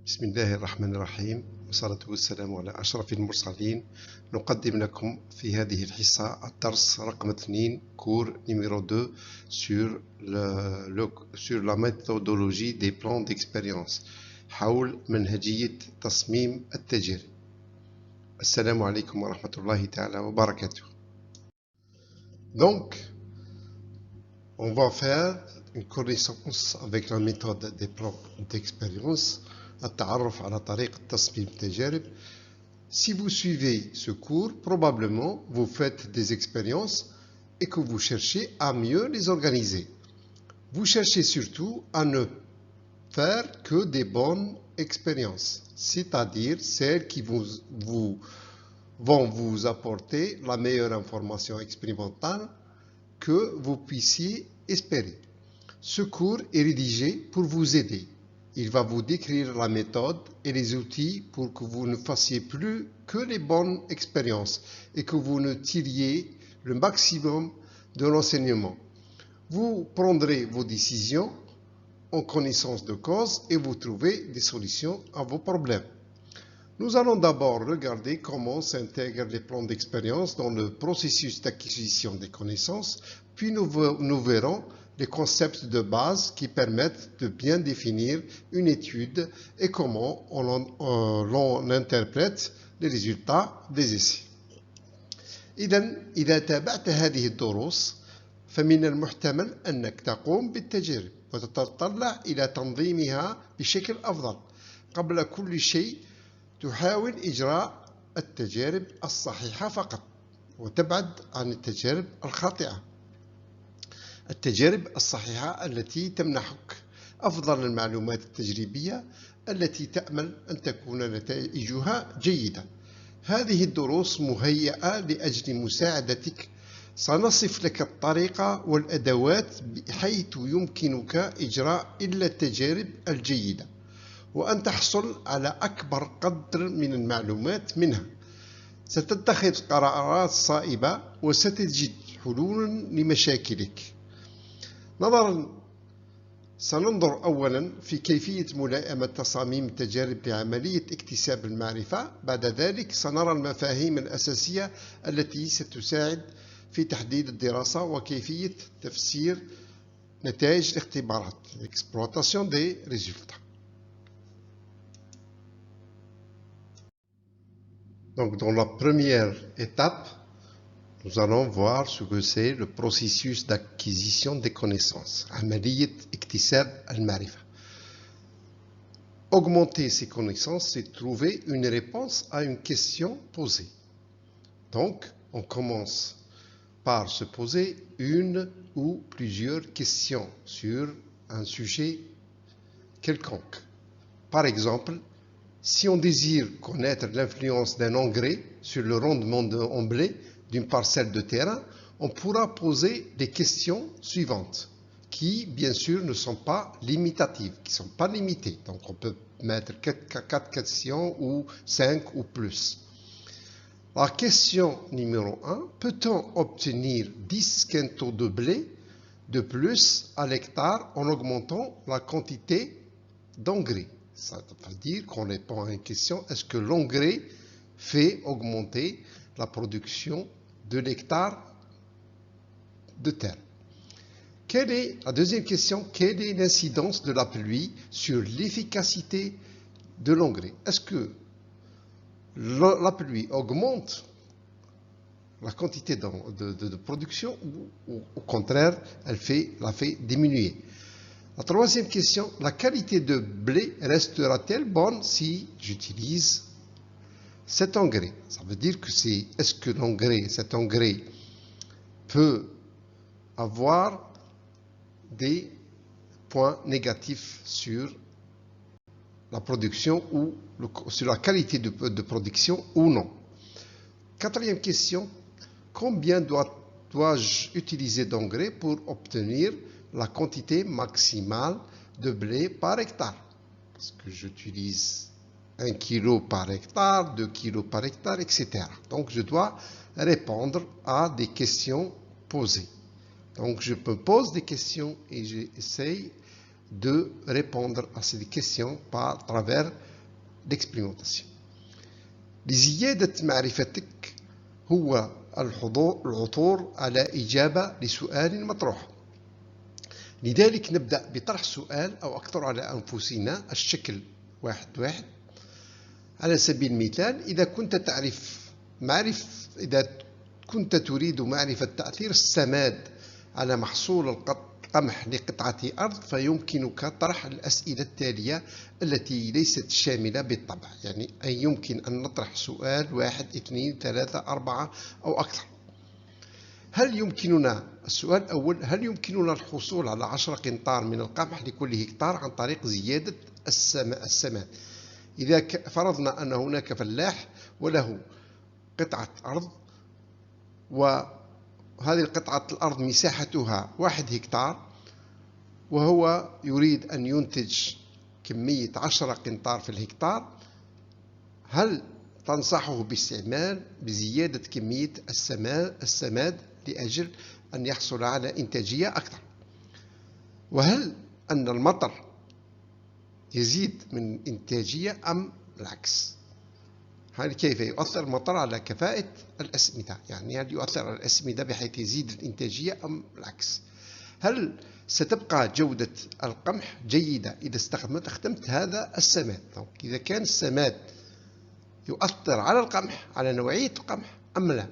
بسم الله الرحمن الرحيم والصلاة والسلام على أشرف المرسلين. نقدم لكم في هذه الحصة الدرس رقم 2 cours numéro 2 sur la méthodologie des plans d'expérience حول منهجية تصميم التجارب. السلام عليكم ورحمة الله تعالى وبركاته. Donc, on va faire une connaissance avec la méthode des plans d'expérience. التعرف على طريقة تصميم التجارب. Si vous suivez ce cours, probablement vous faites des expériences et que vous cherchez à mieux les organiser. Vous cherchez surtout à ne faire que des bonnes expériences, c'est-à-dire celles qui vont vous apporter la meilleure information expérimentale que vous puissiez espérer. Ce cours est rédigé pour vous aider. Il va vous décrire la méthode et les outils pour que vous ne fassiez plus que les bonnes expériences et que vous ne tiriez le maximum de l'enseignement. Vous prendrez vos décisions en connaissance de cause et vous trouvez des solutions à vos problèmes. Nous allons d'abord regarder comment s'intègrent les plans d'expérience dans le processus d'acquisition des connaissances, puis nous verrons les concepts de base qui permettent de bien définir une étude et comment l'on interprète les résultats des essais. إذا تابعت هذه الدروس فمن المحتمل أنك تقوم بالتجارب وتتطلع إلى تنظيمها بشكل أفضل. قبل كل شيء تحاول إجراء التجارب الصحيحة فقط وتبعد عن التجارب الخاطئة. التجارب الصحيحة التي تمنحك أفضل المعلومات التجريبية التي تأمل أن تكون نتائجها جيدة. هذه الدروس مهيئة لأجل مساعدتك. سنصف لك الطريقة والأدوات بحيث يمكنك إجراء إلا التجارب الجيدة وأن تحصل على أكبر قدر من المعلومات منها. ستتخذ قرارات صائبة وستجد حلولا لمشاكلك. سننظر أولا في كيفية ملائمة تصاميم التجارب لعملية اكتساب المعرفة. بعد ذلك سنرى المفاهيم الأساسية التي ستساعد في تحديد الدراسة وكيفية تفسير نتائج الاختبارات exploitation des résultats. Donc, dans la première étape, nous allons voir ce que c'est le processus d'acquisition des connaissances. عملية اكتساب المعرفة. Augmenter ses connaissances, c'est trouver une réponse à une question posée. Donc, on commence par se poser une ou plusieurs questions sur un sujet quelconque. Par exemple, si on désire connaître l'influence d'un engrais sur le rendement en blé d'une parcelle de terrain, on pourra poser des questions suivantes qui, bien sûr, ne sont pas limitatives, qui ne sont pas limitées. Donc, on peut mettre 4 questions ou 5 ou plus. La question numéro 1, peut-on obtenir 10 quintaux de blé de plus à l'hectare en augmentant la quantité d'engrais? Ça veut dire qu'on répond à une question, est-ce que l'engrais fait augmenter la production de l'hectare de terre? La deuxième question, quelle est l'incidence de la pluie sur l'efficacité de l'engrais? Est-ce que la pluie augmente la quantité de production ou au contraire, la fait diminuer? La troisième question, la qualité de blé restera-t-elle bonne si j'utilise cet engrais? Ça veut dire que est-ce que cet engrais peut avoir des points négatifs sur la production ou sur la qualité de production ou non? Quatrième question, combien dois-je utiliser d'engrais pour obtenir la quantité maximale de blé par hectare? Parce que j'utilise 1 kg par hectare, 2 kg par hectare, etc. Donc, je dois répondre à des questions posées. Donc, je me pose des questions et j'essaye de répondre à ces questions à travers d'expérimentation. لزيادة معرفتك هو العثور على إجابة لسؤال مطروح. لذلك نبدأ بطرح سؤال أو أكثر على أنفسنا الشكل 1-1. على سبيل المثال، إذا كنت تريد معرفة تأثير السماد على محصول القمح لقطعة أرض، فيمكنك طرح الأسئلة التالية التي ليست شاملة بالطبع، يعني أي يمكن أن نطرح سؤال 1 2 3 4 أو أكثر. السؤال الأول: هل يمكننا الحصول على 10 قنطار من القمح لكل هكتار عن طريق زيادة السماد؟ إذا فرضنا أن هناك فلاح وله قطعة أرض، وهذه قطعة الأرض مساحتها 1 هكتار، وهو يريد أن ينتج كمية 10 قنطار في الهكتار، هل تنصحه بزيادة كمية السماد لأجل أن يحصل على إنتاجية أكثر؟ وهل أن المطر يزيد من إنتاجية أم العكس؟ كيف يؤثر المطر على كفاءة الأسمدة؟ يعني هل يؤثر على الأسمدة بحيث يزيد الإنتاجية أم العكس؟ هل ستبقى جودة القمح جيدة إذا استخدمت هذا السماد؟ إذا كان السماد يؤثر على القمح، على نوعية القمح أم لا؟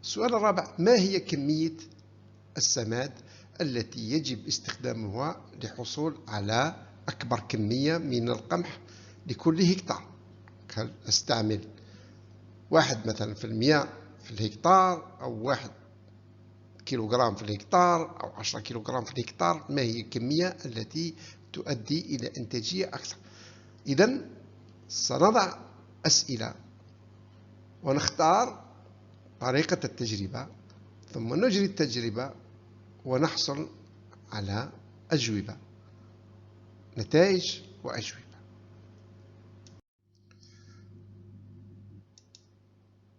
السؤال الرابع: ما هي كمية السماد التي يجب استخدامها للحصول على أكبر كمية من القمح لكل هكتار؟ هل أستعمل 1 مثلا في المية في الهكتار، أو 1 كيلوغرام في الهكتار، أو 10 كيلوغرام في الهكتار؟ ما هي الكمية التي تؤدي إلى إنتاجية أكثر؟ إذن سنضع أسئلة ونختار طريقة التجربة، ثم نجري التجربة ونحصل على أجوبة، نتائج وأجوبة.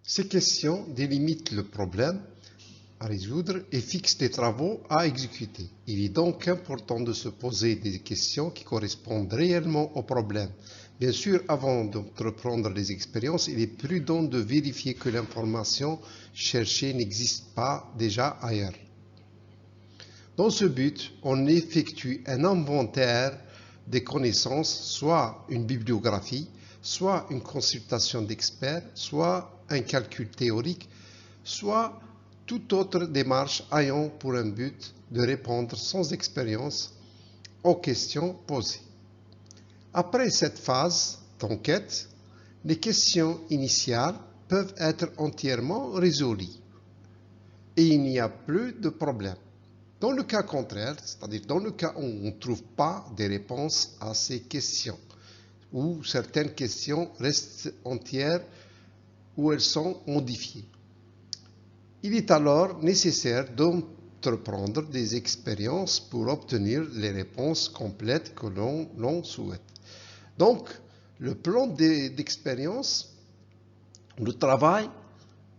Ces questions délimitent le problème à résoudre et fixent des travaux à exécuter. Il est donc important de se poser des questions qui correspondent réellement au problème. Bien sûr, avant d'entreprendre les expériences, il est prudent de vérifier que l'information cherchée n'existe pas déjà ailleurs. Dans ce but, on effectue un inventaire des connaissances, soit une bibliographie, soit une consultation d'experts, soit un calcul théorique, soit toute autre démarche ayant pour un but de répondre sans expérience aux questions posées. Après cette phase d'enquête, les questions initiales peuvent être entièrement résolues et il n'y a plus de problème. Dans le cas contraire, c'est-à-dire dans le cas où on ne trouve pas des réponses à ces questions, où certaines questions restent entières, où elles sont modifiées, il est alors nécessaire d'entreprendre des expériences pour obtenir les réponses complètes que l'on souhaite. Donc, le plan d'expérience, le travail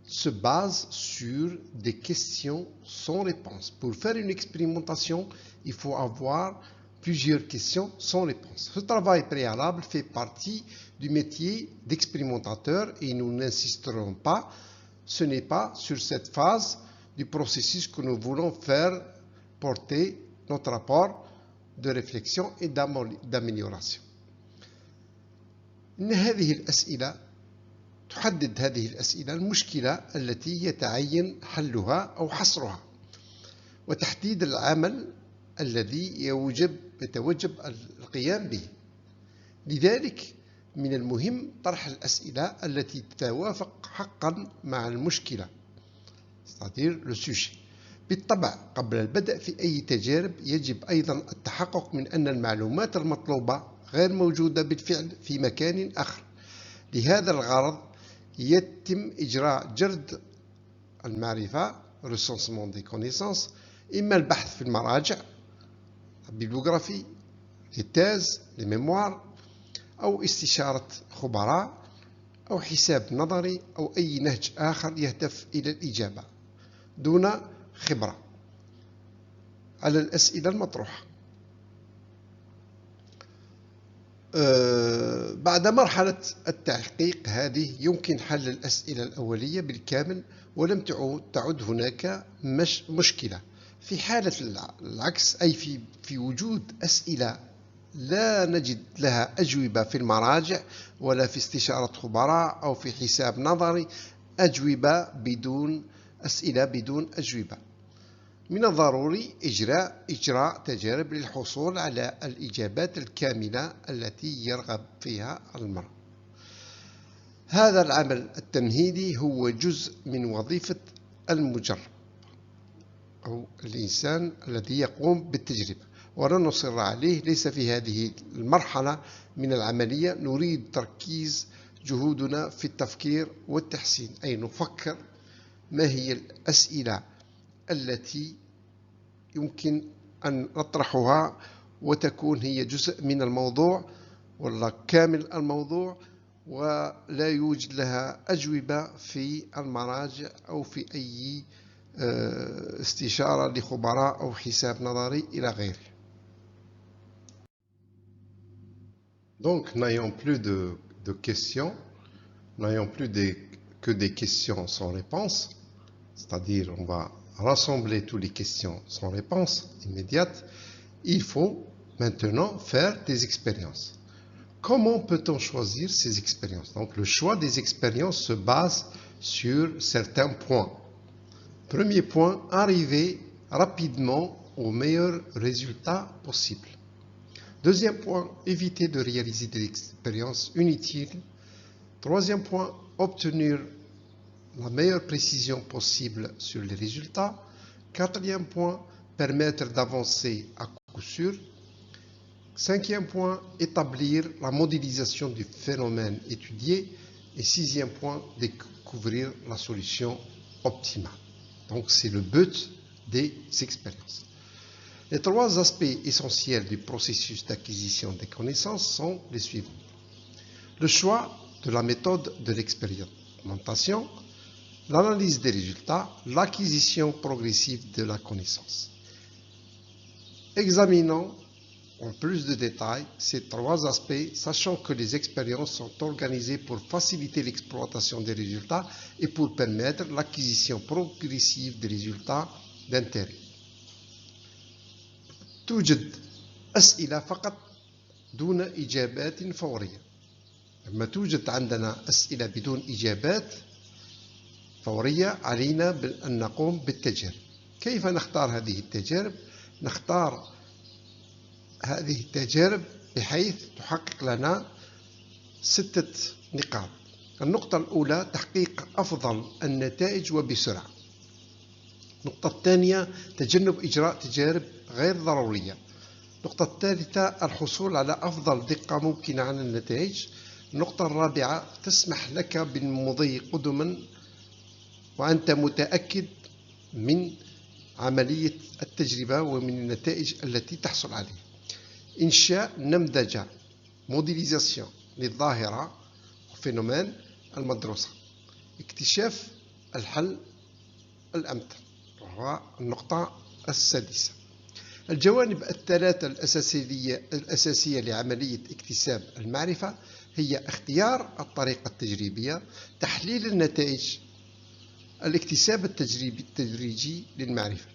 se base sur des questions sans réponse. Pour faire une expérimentation, il faut avoir plusieurs questions sans réponse. Ce travail préalable fait partie du métier d'expérimentateur et nous n'insisterons pas. Ce n'est pas sur cette phase du processus que nous voulons faire porter notre rapport de réflexion et d'amélioration. تحدد هذه الأسئلة المشكلة التي يتعين حلها أو حصرها، وتحديد العمل الذي يتوجب القيام به. لذلك من المهم طرح الأسئلة التي تتوافق حقا مع المشكلة، c'est-à-dire le sujet. بالطبع قبل البدء في أي تجارب يجب أيضا التحقق من أن المعلومات المطلوبة غير موجودة بالفعل في مكان آخر. لهذا الغرض يتم إجراء جرد المعرفة recensement des connaissances، إما البحث في المراجع bibliographie، les thèses، les mémoires، أو استشارة خبراء، أو حساب نظري، أو أي نهج آخر يهدف إلى الإجابة دون خبرة على الأسئلة المطروحة. بعد مرحلة التحقيق هذه يمكن حل الأسئلة الأولية بالكامل ولم تعد هناك مشكلة. في حالة العكس، أي في وجود أسئلة لا نجد لها أجوبة في المراجع ولا في استشارة خبراء أو في حساب نظري، أسئلة بدون أجوبة، من الضروري إجراء تجارب للحصول على الإجابات الكاملة التي يرغب فيها المرء. هذا العمل التمهيدي هو جزء من وظيفة المجرب أو الإنسان الذي يقوم بالتجربة، ولا نصر عليه. ليس في هذه المرحلة من العملية نريد تركيز جهودنا في التفكير والتحسين، أي نفكر ما هي الأسئلة التي يمكن أن نطرحها وتكون هي جزء من الموضوع ولا كامل الموضوع، ولا يوجد لها أجوبة في المراجع أو في أي استشارة لخبراء أو حساب نظري إلى غيره. Donc, n'ayons plus de questions, n'ayons plus que des questions sans réponse, c'est-à-dire on va rassembler toutes les questions sans réponse immédiate. Il faut maintenant faire des expériences. Comment peut-on choisir ces expériences? Donc, le choix des expériences se base sur certains points. Premier point, arriver rapidement au meilleur résultat possible. Deuxième point, éviter de réaliser des expériences inutiles. Troisième point, obtenir la meilleure précision possible sur les résultats. Quatrième point, permettre d'avancer à coup sûr. Cinquième point, établir la modélisation du phénomène étudié. Et sixième point, découvrir la solution optimale. Donc c'est le but des expériences. Les trois aspects essentiels du processus d'acquisition des connaissances sont les suivants. Le choix de la méthode de l'expérimentation, l'analyse des résultats, l'acquisition progressive de la connaissance. Examinons en plus de détails ces trois aspects, sachant que les expériences sont organisées pour faciliter l'exploitation des résultats et pour permettre l'acquisition progressive des résultats d'intérêt. توجد أسئلة فقط دون إجابات فورية. لما توجد عندنا أسئلة بدون إجابات فورية علينا أن نقوم بالتجارب. كيف نختار هذه التجارب؟ نختار هذه التجارب بحيث تحقق لنا 6 نقاط. النقطة الأولى تحقيق أفضل النتائج وبسرعة. النقطة الثانية تجنب إجراء تجارب غير ضرورية. النقطة الثالثة الحصول على أفضل دقة ممكنة عن النتائج. النقطة الرابعة تسمح لك بالمضي قدما وأنت متأكد من عملية التجربة ومن النتائج التي تحصل عليها. إنشاء نمذجة موديليزاسيون للظاهرة وفينومين المدروسة. اكتشاف الحل الأمثل، وهو النقطة السادسة. الجوانب الثلاثة الأساسية لعملية اكتساب المعرفة هي اختيار الطريقة التجريبية، تحليل النتائج، الاكتساب التدريجي للمعرفة.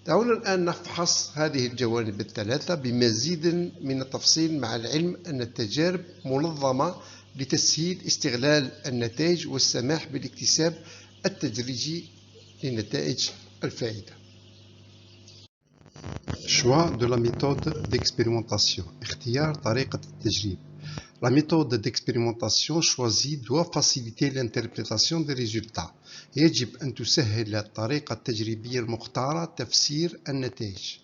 دعونا الآن نفحص هذه الجوانب الثلاثة بمزيد من التفصيل، مع العلم أن التجارب منظمة لتسهيل استغلال النتائج والسماح بالاكتساب التدريجي لنتائج الفائدة. Choix de la méthode d'expérimentation. اختيار طريقة التجريب. La méthode d'expérimentation choisie doit faciliter l'interprétation des résultats. يجب أن تسهل الطريقة التجريبية المختارة تفسير النتائج.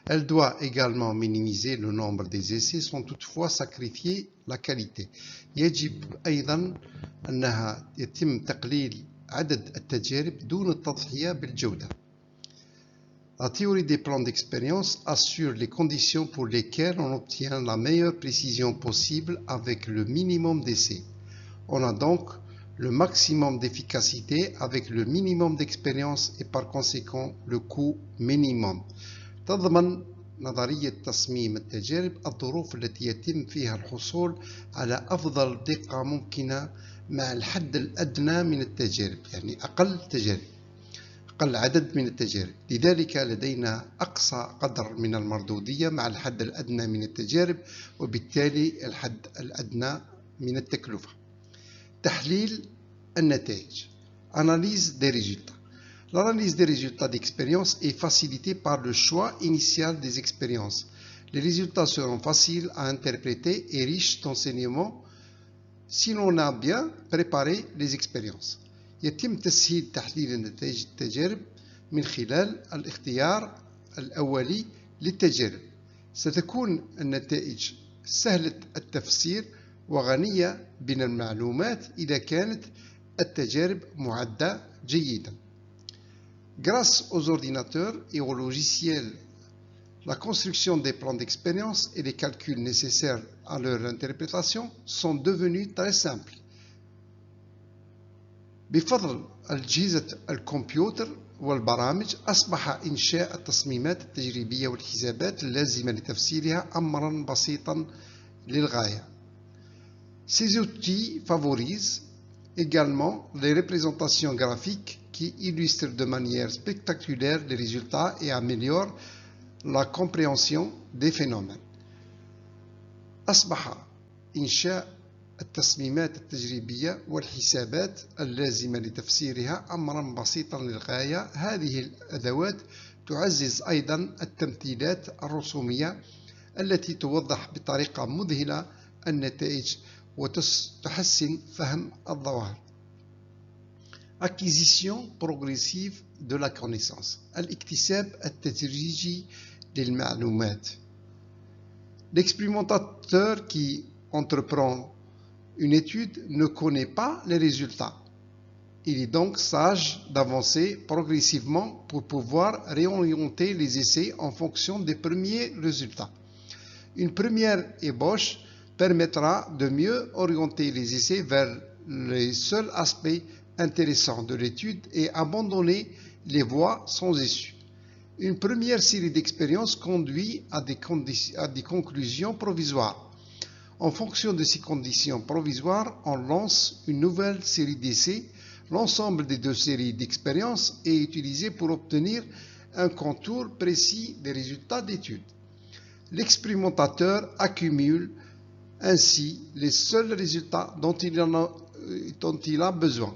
Elle doit également minimiser le nombre des essais sans toutefois sacrifier la qualité. يجب أيضا أنها يتم تقليل عدد التجارب دون التضحية بالجودة. La théorie des plans d'expérience assure les conditions pour lesquelles on obtient la meilleure précision possible avec le minimum d'essais. On a donc le maximum d'efficacité avec le minimum d'expérience et par conséquent le coût minimum. تضمن نظرية تصميم التجارب الظروف التي يتم فيها الحصول على أفضل دقة ممكنة مع الحد الأدنى من التجارب، يعني أقل عدد من التجارب. لذلك لدينا أقصى قدر من المردودية مع الحد الأدنى من التجارب، وبالتالي الحد الأدنى من التكلفة. تحليل النتائج. Analyse des résultats. L'analyse des résultats d'expérience est facilitée par le choix initial des expériences. Les résultats seront faciles à interpréter et riches d'enseignements si l'on a bien préparé les expériences. يتم تسهيل تحليل النتائج التجارب من خلال الاختيار الأولي للتجارب. ستكون النتائج سهلة التفسير وغنية بالمعلومات إذا كانت التجارب معدة جيدا. Grâce aux ordinateurs et aux logiciels, la construction des plans d'expérience et les calculs nécessaires à leur interprétation sont devenus très simples. بفضل أجهزة الكمبيوتر والبرامج أصبح إنشاء التصميمات التجريبية والحسابات اللازمة لتفسيرها أمرا بسيطا للغاية. Ces outils favorisent également les représentations graphiques qui illustrent de manière spectaculaire les résultats et améliorent la compréhension des phénomènes. أصبح إنشاء التصميمات التجريبية والحسابات اللازمة لتفسيرها أمرا بسيطا للغاية. هذه الأدوات تعزز أيضا التمثيلات الرسومية التي توضح بطريقة مذهلة النتائج وتحسن فهم الظواهر. Acquisition progressive de la connaissance. الاكتساب التدريجي للمعلومات. L'expérimentateur qui entreprend une étude ne connaît pas les résultats. Il est donc sage d'avancer progressivement pour pouvoir réorienter les essais en fonction des premiers résultats. Une première ébauche permettra de mieux orienter les essais vers les seuls aspects intéressants de l'étude et abandonner les voies sans issue. Une première série d'expériences conduit à des conclusions provisoires. En fonction de ces conditions provisoires, on lance une nouvelle série d'essais. L'ensemble des deux séries d'expériences est utilisé pour obtenir un contour précis des résultats d'études. L'expérimentateur accumule ainsi les seuls résultats dont il a besoin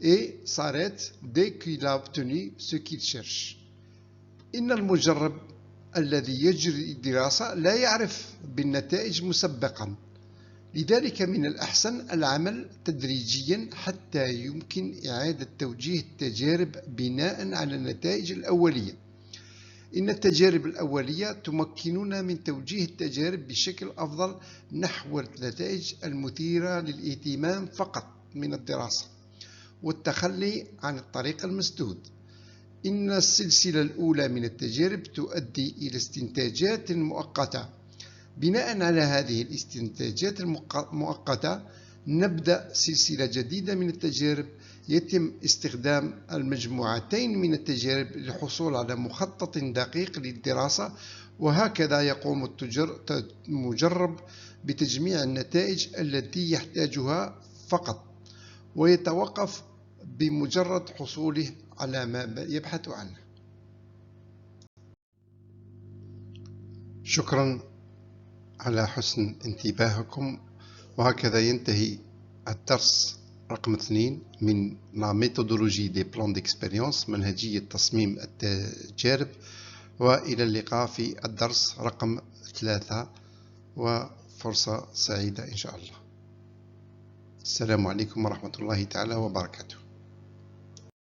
et s'arrête dès qu'il a obtenu ce qu'il cherche. إن المجرب الذي يجري الدراسة لا يعرف بالنتائج مسبقا، لذلك من الأحسن العمل تدريجيا حتى يمكن إعادة توجيه التجارب بناء على النتائج الأولية. إن التجارب الأولية تمكننا من توجيه التجارب بشكل أفضل نحو النتائج المثيرة للاهتمام فقط من الدراسة والتخلي عن الطريق المسدود. إن السلسلة الأولى من التجارب تؤدي إلى استنتاجات مؤقتة. بناء على هذه الاستنتاجات المؤقتة نبدأ سلسلة جديدة من التجارب. يتم استخدام المجموعتين من التجارب للحصول على مخطط دقيق للدراسة، وهكذا يقوم المجرب بتجميع النتائج التي يحتاجها فقط ويتوقف بمجرد حصوله على ما يبحث عنه. شكرا على حسن انتباهكم، وهكذا ينتهي الدرس رقم 2 من لا ميثودولوجي دي بلان ديكسبيريونس، منهجية تصميم التجارب، وإلى اللقاء في الدرس رقم 3 وفرصة سعيدة إن شاء الله. السلام عليكم ورحمة الله تعالى وبركاته.